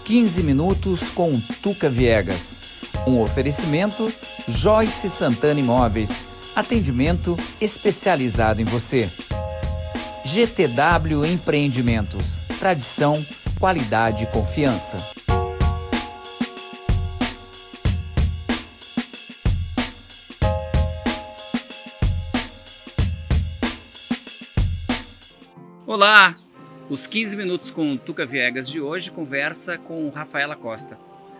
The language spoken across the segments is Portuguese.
15 minutos com Tuca Viegas. Um oferecimento Joyce Santana Imóveis. Atendimento especializado em você. GTW Empreendimentos. Tradição, qualidade e confiança. Olá! Os 15 minutos com Tuca Viegas de hoje conversa com Rafaela Costa.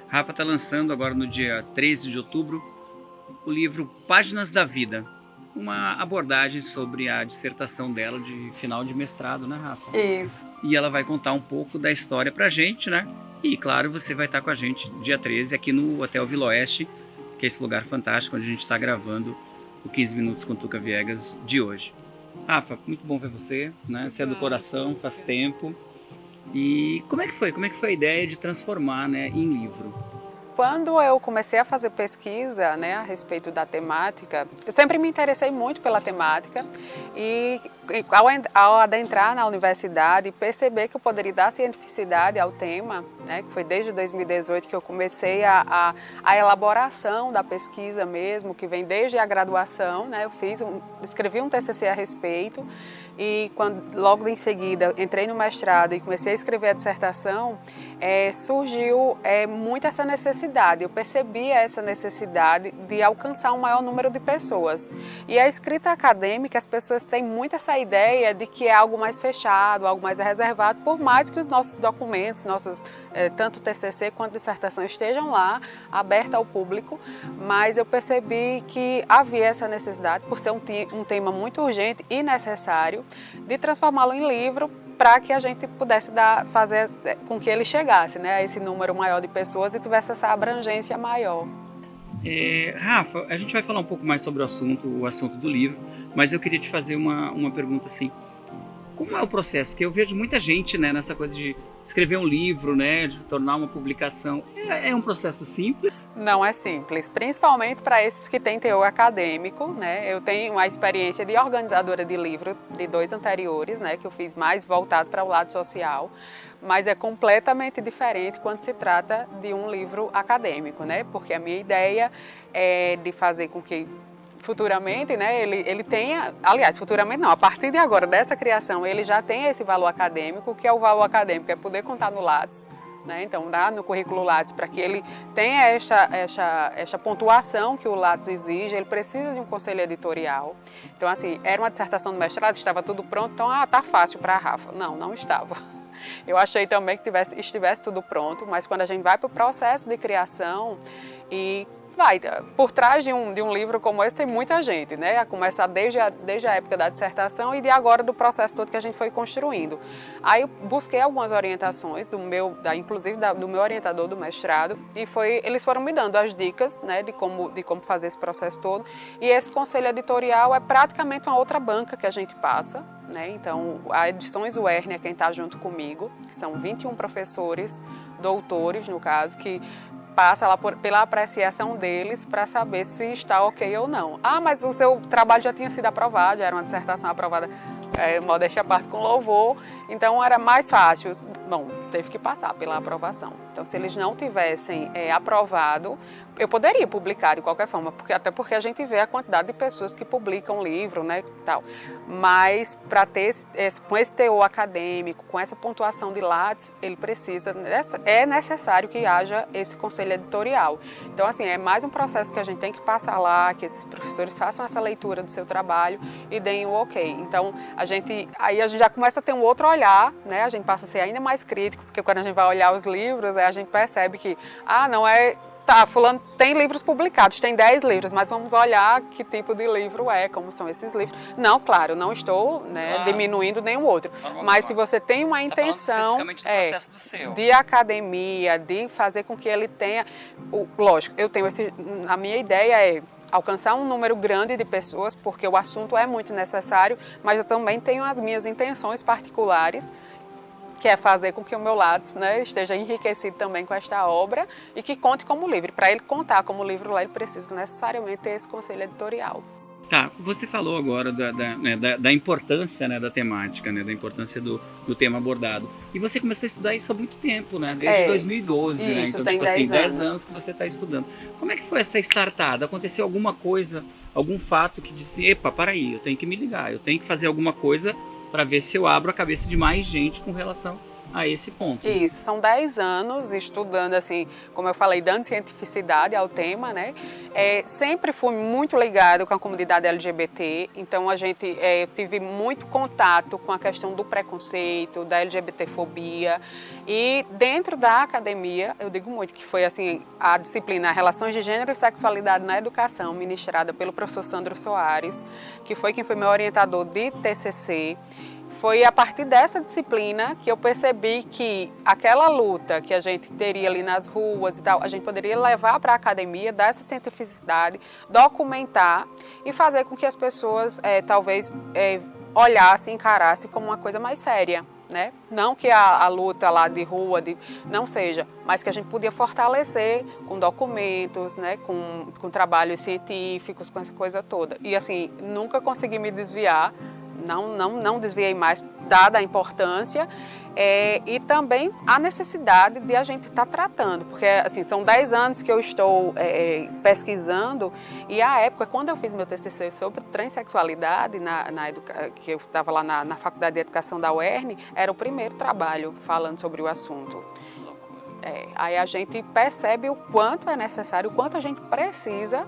Rafa está lançando agora no dia 13 de outubro o livro Páginas da Vida, uma abordagem sobre a dissertação dela de final de mestrado, né, Rafa? Isso. E ela vai contar um pouco da história pra gente, né? E claro, você vai estar com a gente dia 13 aqui no Hotel Vila Oeste, que é esse lugar fantástico onde a gente está gravando o 15 minutos com Tuca Viegas de hoje. Rafa, muito bom ver você, né? Você é do coração, faz tempo. E como é que foi? Como é que foi a ideia de transformar, né, em livro? Quando eu comecei a fazer pesquisa, né, a respeito da temática, eu sempre me interessei muito pela temática e ao adentrar na universidade, perceber que eu poderia dar cientificidade ao tema, né, que foi desde 2018 que eu comecei a elaboração da pesquisa mesmo, que vem desde a graduação, né, escrevi um TCC a respeito e logo em seguida entrei no mestrado e comecei a escrever a dissertação, surgiu muito essa necessidade. Eu percebi essa necessidade de alcançar um maior número de pessoas. E a escrita acadêmica, as pessoas têm muito essa ideia de que é algo mais fechado, algo mais reservado, por mais que os nossos documentos, tanto TCC quanto dissertação estejam lá, abertos ao público, mas eu percebi que havia essa necessidade, por ser um tema muito urgente e necessário, de transformá-lo em livro, para que a gente pudesse fazer com que ele chegasse, né, a esse número maior de pessoas e tivesse essa abrangência maior. Rafa, a gente vai falar um pouco mais sobre o assunto do livro, mas eu queria te fazer uma pergunta assim. Como é o processo? Que eu vejo muita gente, né, nessa coisa de escrever um livro, né, de tornar uma publicação. É um processo simples? Não é simples, principalmente para esses que têm teor acadêmico, né? Eu tenho a experiência de organizadora de livro de 2 anteriores, né, que eu fiz mais voltado para o lado social, mas é completamente diferente quando se trata de um livro acadêmico, né? Porque a minha ideia é de fazer com que futuramente, né, ele tenha, aliás, futuramente não, a partir de agora, dessa criação, ele já tem esse valor acadêmico, que é o valor acadêmico, é poder contar no Lattes, né, então dá no currículo Lattes, para que ele tenha essa pontuação que o Lattes exige, ele precisa de um conselho editorial. Então, assim, era uma dissertação do mestrado, estava tudo pronto, então, tá fácil para a Rafa. Não estava. Eu achei também que estivesse tudo pronto, mas quando a gente vai para o processo de criação por trás de um livro como esse tem muita gente, né? A começar desde a época da dissertação e de agora do processo todo que a gente foi construindo. Aí eu busquei algumas orientações inclusive do meu orientador do mestrado e eles foram me dando as dicas, né, de como fazer esse processo todo. E esse conselho editorial é praticamente uma outra banca que a gente passa, né? Então, a Edições UERN é quem está junto comigo, que são 21 professores, doutores no caso, que passa lá pela apreciação deles para saber se está ok ou não. Mas o seu trabalho já tinha sido aprovado, já era uma dissertação aprovada, modéstia à parte, com louvor, então era mais fácil. Bom, teve que passar pela aprovação. Então, se eles não tivessem aprovado, eu poderia publicar de qualquer forma, até porque a gente vê a quantidade de pessoas que publicam livro, né, tal. Mas para ter com esse teor acadêmico, com essa pontuação de Lattes, é necessário que haja esse conselho editorial. Então, assim, é mais um processo que a gente tem que passar lá, que esses professores façam essa leitura do seu trabalho e deem o ok. Então, aí a gente já começa a ter um outro olhar, né, a gente passa a ser ainda mais crítico, porque quando a gente vai olhar os livros, a gente percebe que, não é... Tá, fulano tem livros publicados, tem 10 livros, mas vamos olhar que tipo de livro como são esses livros. Não, claro, não estou, né, diminuindo nenhum outro, mas se você tem uma intenção de academia, de fazer com que ele tenha, lógico, a minha ideia é alcançar um número grande de pessoas, porque o assunto é muito necessário, mas eu também tenho as minhas intenções particulares, que é fazer com que o meu Lattes, né, esteja enriquecido também com esta obra e que conte como livro. Para ele contar como livro lá, ele precisa necessariamente ter esse conselho editorial. Tá, você falou agora da importância, né, da temática, né, da importância do tema abordado. E você começou a estudar isso há muito tempo, né? Desde 2012, né? Isso, Então, tem tipo assim, 10 anos. anos que você está estudando. Como é que foi essa startada? Aconteceu alguma coisa, algum fato que disse, epa, para aí, eu tenho que me ligar, eu tenho que fazer alguma coisa para ver se eu abro a cabeça de mais gente com relação a esse ponto. Isso, são 10 anos estudando, assim, como eu falei, dando cientificidade ao tema, né? Sempre fui muito ligado com a comunidade LGBT, então a gente tive muito contato com a questão do preconceito, da LGBTfobia, e dentro da academia, eu digo muito que foi, assim, a disciplina Relações de Gênero e Sexualidade na Educação, ministrada pelo professor Sandro Soares, que foi quem foi meu orientador de TCC. Foi a partir dessa disciplina que eu percebi que aquela luta que a gente teria ali nas ruas e tal, a gente poderia levar para a academia, dar essa cientificidade, documentar e fazer com que as pessoas talvez olhassem, encarassem como uma coisa mais séria, né? Não que a luta lá de rua não seja, mas que a gente podia fortalecer com documentos, né? Com trabalhos científicos, com essa coisa toda. E assim, nunca consegui me desviar. Não desviei mais, dada a importância e também a necessidade de a gente estar tratando, porque assim, são 10 anos que eu estou pesquisando e à época, quando eu fiz meu TCC sobre transexualidade, que eu estava lá na Faculdade de Educação da UERN, era o primeiro trabalho falando sobre o assunto. Aí a gente percebe o quanto é necessário, o quanto a gente precisa.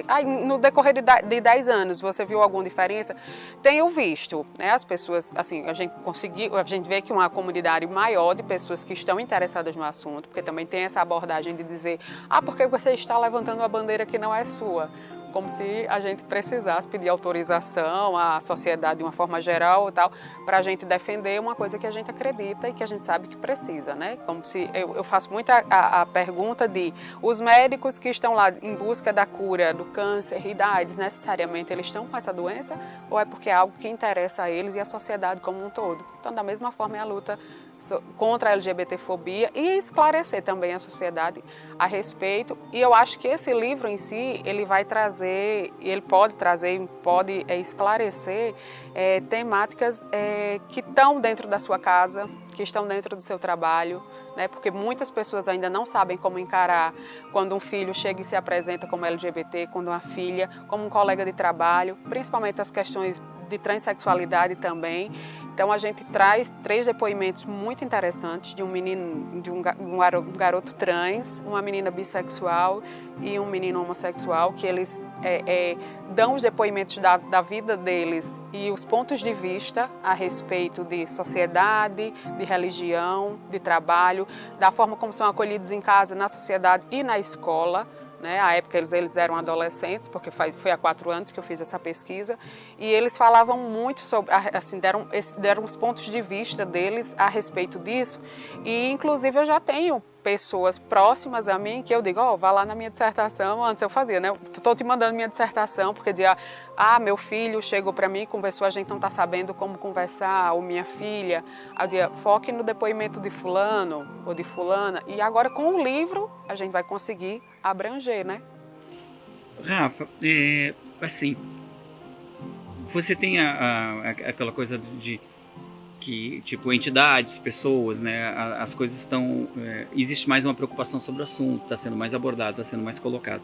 Aí, no decorrer de 10 anos, você viu alguma diferença? Tenho visto, né? As pessoas, assim, a gente vê que uma comunidade maior de pessoas que estão interessadas no assunto, porque também tem essa abordagem de dizer, porque você está levantando uma bandeira que não é sua. Como se a gente precisasse pedir autorização à sociedade de uma forma geral e tal, para a gente defender uma coisa que a gente acredita e que a gente sabe que precisa, né? Como se eu faço muito a pergunta de os médicos que estão lá em busca da cura do câncer e da AIDS, necessariamente eles estão com essa doença ou é porque é algo que interessa a eles e a sociedade como um todo? Então, da mesma forma, é a luta contra a LGBTfobia e esclarecer também a sociedade a respeito. E eu acho que esse livro em si, ele vai trazer, ele pode trazer, pode esclarecer temáticas que estão dentro da sua casa, que estão dentro do seu trabalho, né? Porque muitas pessoas ainda não sabem como encarar quando um filho chega e se apresenta como LGBT, quando uma filha, como um colega de trabalho, principalmente as questões de transexualidade também. Então a gente traz 3 depoimentos muito interessantes de um menino, de um garoto trans, uma menina bissexual e um menino homossexual, que eles dão os depoimentos da vida deles e os pontos de vista a respeito de sociedade, de religião, de trabalho, da forma como são acolhidos em casa, na sociedade e na escola. Né? À época eles eram adolescentes, porque foi há 4 anos que eu fiz essa pesquisa, e eles falavam muito sobre, assim, deram os pontos de vista deles a respeito disso, e inclusive eu já tenho pessoas próximas a mim que eu digo, vá lá na minha dissertação, antes eu fazia, né? Estou te mandando minha dissertação, porque dizia, meu filho chegou para mim e conversou, a gente não está sabendo como conversar, ou minha filha, eu dizia, foque no depoimento de fulano ou de fulana, e agora com o livro a gente vai conseguir abranger, né? Rafa, assim, você tem aquela coisa de que, tipo, entidades, pessoas, né, as coisas estão... existe mais uma preocupação sobre o assunto, está sendo mais abordado, está sendo mais colocado.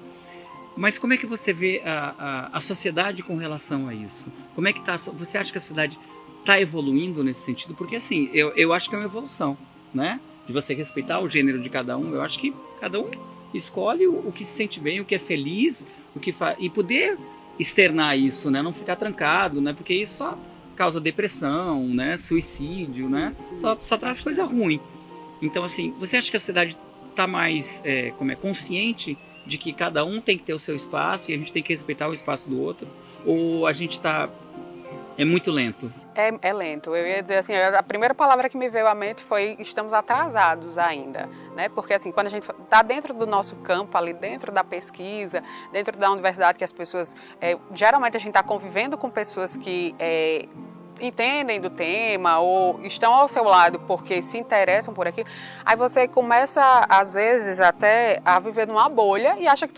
Mas como é que você vê a sociedade com relação a isso? Como é que tá? Você acha que a sociedade está evoluindo nesse sentido? Porque, assim, eu acho que é uma evolução, né? De você respeitar o gênero de cada um. Eu acho que cada um escolhe o que se sente bem, o que é feliz, e poder externar isso, né? Não ficar trancado, né? Porque isso só causa depressão, né? Suicídio, né? Só traz coisa ruim. Então, assim, você acha que a sociedade está mais consciente de que cada um tem que ter o seu espaço e a gente tem que respeitar o espaço do outro? Ou a gente é muito lento? É lento. Eu ia dizer assim, a primeira palavra que me veio à mente foi estamos atrasados ainda, né? Porque assim, quando a gente está dentro do nosso campo ali, dentro da pesquisa, dentro da universidade, que as pessoas, geralmente a gente está convivendo com pessoas que entendem do tema ou estão ao seu lado porque se interessam por aquilo, aí você começa, às vezes, até a viver numa bolha e acha que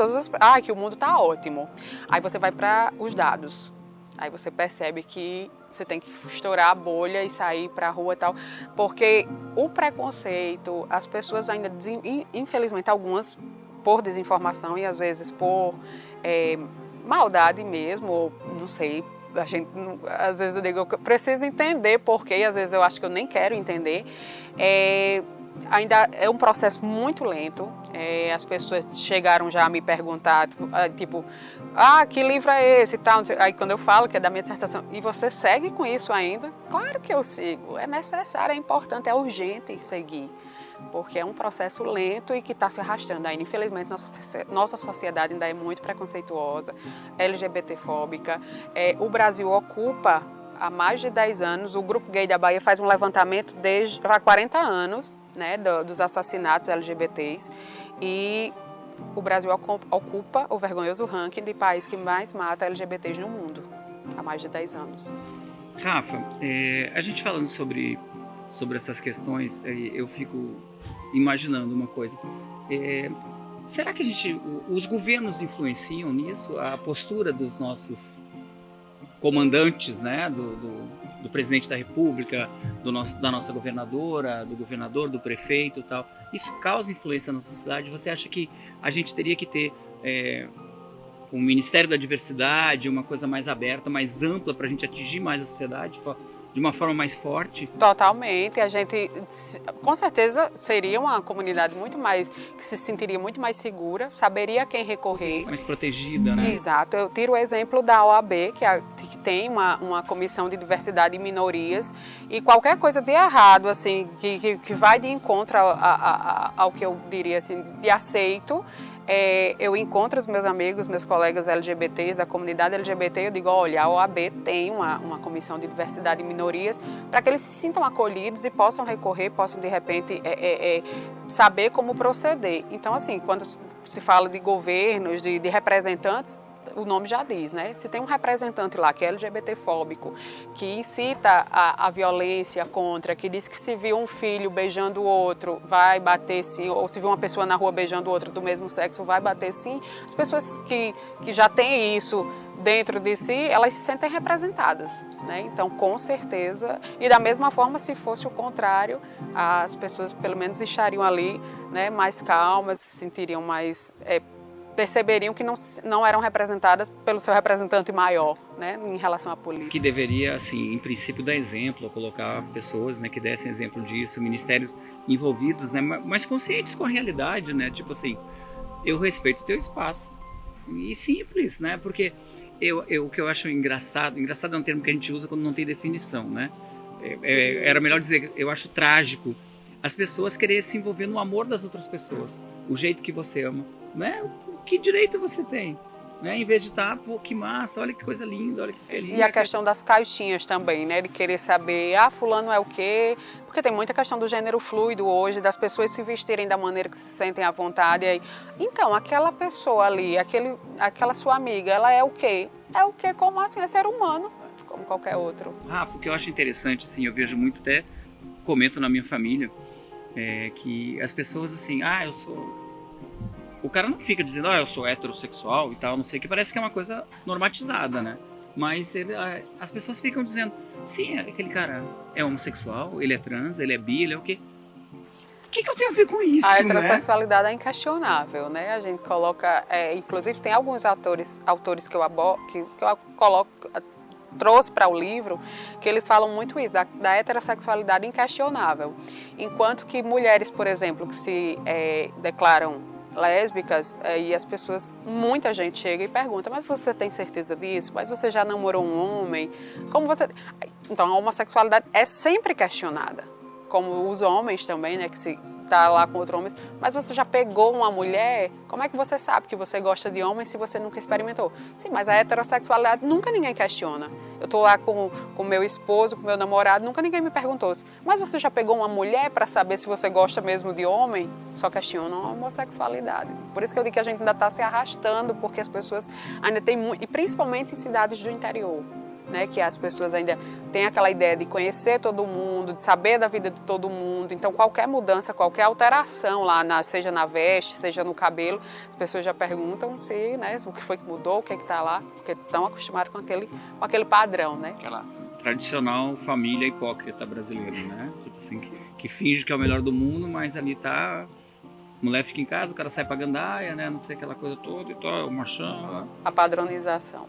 que o mundo está ótimo. Aí você vai para os dados. Aí você percebe que você tem que estourar a bolha e sair para a rua e tal, porque o preconceito, as pessoas ainda, infelizmente, algumas por desinformação e às vezes por maldade mesmo, ou não sei, a gente, às vezes eu digo, eu preciso entender porque, às vezes eu acho que eu nem quero entender, ainda é um processo muito lento. As pessoas chegaram já a me perguntar, tipo, que livro é esse e tal. Aí quando eu falo que é da minha dissertação, e você segue com isso ainda? Claro que eu sigo, é necessário, é importante, é urgente seguir, porque é um processo lento e que está se arrastando. Ainda, infelizmente, nossa sociedade ainda é muito preconceituosa, LGBTfóbica. O Brasil ocupa, há mais de 10 anos, o Grupo Gay da Bahia faz um levantamento há 40 anos, né, dos assassinatos LGBTs, e o Brasil ocupa o vergonhoso ranking de país que mais mata LGBTs no mundo, há mais de 10 anos. Rafa, a gente falando sobre essas questões, eu fico imaginando uma coisa. Será que os governos influenciam nisso? A postura dos nossos comandantes, né, do presidente da República, da nossa governadora, do governador, do prefeito e tal, isso causa influência na sociedade? Você acha que a gente teria que ter um Ministério da Diversidade, uma coisa mais aberta, mais ampla, para a gente atingir mais a sociedade de uma forma mais forte? Totalmente. A gente, com certeza, seria uma comunidade muito mais, que se sentiria muito mais segura, saberia a quem recorrer. Mais protegida, né? Exato. Eu tiro o exemplo da OAB, que tem uma comissão de diversidade e minorias, e qualquer coisa de errado, assim, que vai de encontro ao que eu diria, assim, de aceito, eu encontro os meus amigos, meus colegas LGBTs, da comunidade LGBT, eu digo, olha, a OAB tem uma comissão de diversidade e minorias para que eles se sintam acolhidos e possam recorrer, possam, de repente, saber como proceder. Então, assim, quando se fala de governos, de representantes, o nome já diz, né? Se tem um representante lá que é LGBTfóbico, que incita a violência contra, que diz que se viu um filho beijando o outro, vai bater sim, ou se viu uma pessoa na rua beijando o outro do mesmo sexo, vai bater sim, as pessoas que já têm isso dentro de si, elas se sentem representadas, né? Então, com certeza, e da mesma forma, se fosse o contrário, as pessoas pelo menos estariam ali, né, mais calmas, se sentiriam mais... perceberiam que não eram representadas pelo seu representante maior, né, em relação à política. Que deveria, assim, em princípio, dar exemplo, colocar pessoas, né, que dessem exemplo disso, ministérios envolvidos, né, mas conscientes com a realidade, né, tipo assim, eu respeito o teu espaço. E simples, né, porque o que eu acho engraçado é um termo que a gente usa quando não tem definição, né, era melhor dizer, eu acho trágico as pessoas quererem se envolver no amor das outras pessoas, o jeito que você ama, né? Que direito você tem? Né? Em vez de estar, pô, que massa, olha que coisa linda, olha que feliz. E a questão das caixinhas também, né? De querer saber, fulano é o quê? Porque tem muita questão do gênero fluido hoje, das pessoas se vestirem da maneira que se sentem à vontade. Aí, então, aquela pessoa ali, aquela sua amiga, ela é o quê? É o quê? Como assim? É ser humano, como qualquer outro. Rafa, o que eu acho interessante, assim, eu vejo muito, até comento na minha família, que as pessoas, assim, eu sou... O cara não fica dizendo, eu sou heterossexual e tal, não sei o que, parece que é uma coisa normatizada, né? Mas as pessoas ficam dizendo, sim, aquele cara é homossexual, ele é trans, ele é bi, ele é o quê? O que eu tenho a ver com isso, a heterossexualidade, né? É inquestionável, né? A gente coloca, inclusive tem alguns autores que eu coloco, trouxe para o livro, que eles falam muito isso, da heterossexualidade inquestionável. Enquanto que mulheres, por exemplo, que se declaram lésbicas, e as pessoas, muita gente chega e pergunta, mas você tem certeza disso? Mas você já namorou um homem? Como você... Então, a homossexualidade é sempre questionada, como os homens também, né, que se tá lá com outros homens, mas você já pegou uma mulher? Como é que você sabe que você gosta de homem se você nunca experimentou? Sim, mas a heterossexualidade nunca ninguém questiona. Eu tô lá com meu esposo, com meu namorado, nunca ninguém me perguntou, mas você já pegou uma mulher para saber se você gosta mesmo de homem? Só questionam a homossexualidade. Por isso que eu digo que a gente ainda está se arrastando, porque as pessoas ainda têm muito, e principalmente em cidades do interior, né, que as pessoas ainda têm aquela ideia de conhecer todo mundo, de saber da vida de todo mundo. Então, qualquer mudança, qualquer alteração lá, seja na veste, seja no cabelo, as pessoas já perguntam se, né, o que foi que mudou, o que é que está lá, porque estão acostumados com aquele padrão, né? Aquela tradicional família hipócrita brasileira, né? Tipo assim, que finge que é o melhor do mundo, mas ali tá... A mulher fica em casa, o cara sai pra gandaia, né? Não sei, aquela coisa toda e tal, o machão. A padronização.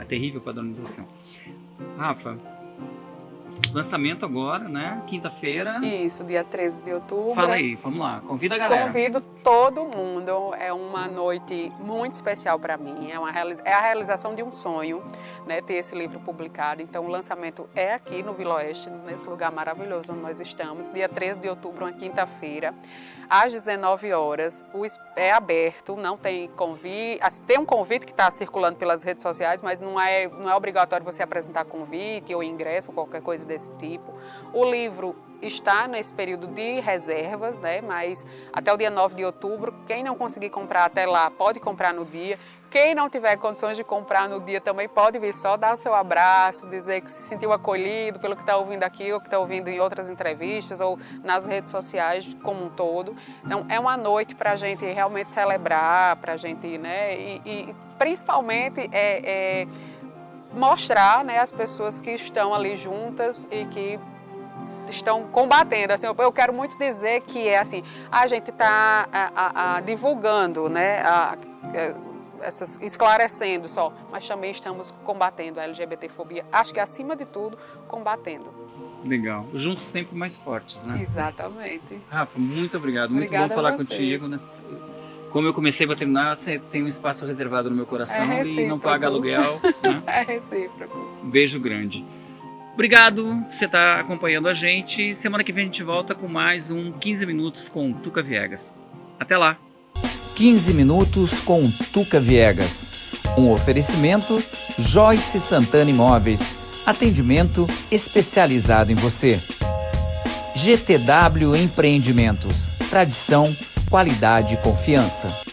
A terrível padronização. Rafa, lançamento agora, né? Quinta-feira. Isso, dia 13 de outubro. Fala aí, vamos lá, convida a galera. Convido todo mundo, é uma noite muito especial para mim, é a realização de um sonho, né, ter esse livro publicado. Então o lançamento é aqui no Vila Oeste, nesse lugar maravilhoso onde nós estamos, dia 13 de outubro, uma quinta-feira, às 19 horas, é aberto, não tem convite, tem um convite que está circulando pelas redes sociais, mas não é obrigatório você apresentar convite ou ingresso ou qualquer coisa desse tipo. O livro está nesse período de reservas, né? Mas até o dia 9 de outubro, quem não conseguir comprar até lá, pode comprar no dia. Quem não tiver condições de comprar no dia também pode vir só dar o seu abraço, dizer que se sentiu acolhido pelo que está ouvindo aqui ou que está ouvindo em outras entrevistas ou nas redes sociais como um todo. Então é uma noite para a gente realmente celebrar, para a gente, né? E principalmente mostrar, né, as pessoas que estão ali juntas e que estão combatendo. Assim, eu quero muito dizer que assim, a gente está divulgando, né, esclarecendo só, mas também estamos combatendo a LGBTfobia. Acho que acima de tudo, combatendo. Legal. Juntos sempre mais fortes, né? Exatamente. Rafa, muito obrigado. Muito Obrigada bom falar contigo, né? Como eu comecei para terminar, você tem um espaço reservado no meu coração e não paga aluguel. Né? É recíproco. Um beijo grande. Obrigado por você estar acompanhando a gente. Semana que vem a gente volta com mais um 15 Minutos com Tuca Viegas. Até lá. 15 Minutos com Tuca Viegas. Um oferecimento Joyce Santana Imóveis. Atendimento especializado em você. GTW Empreendimentos. Tradição, qualidade e confiança.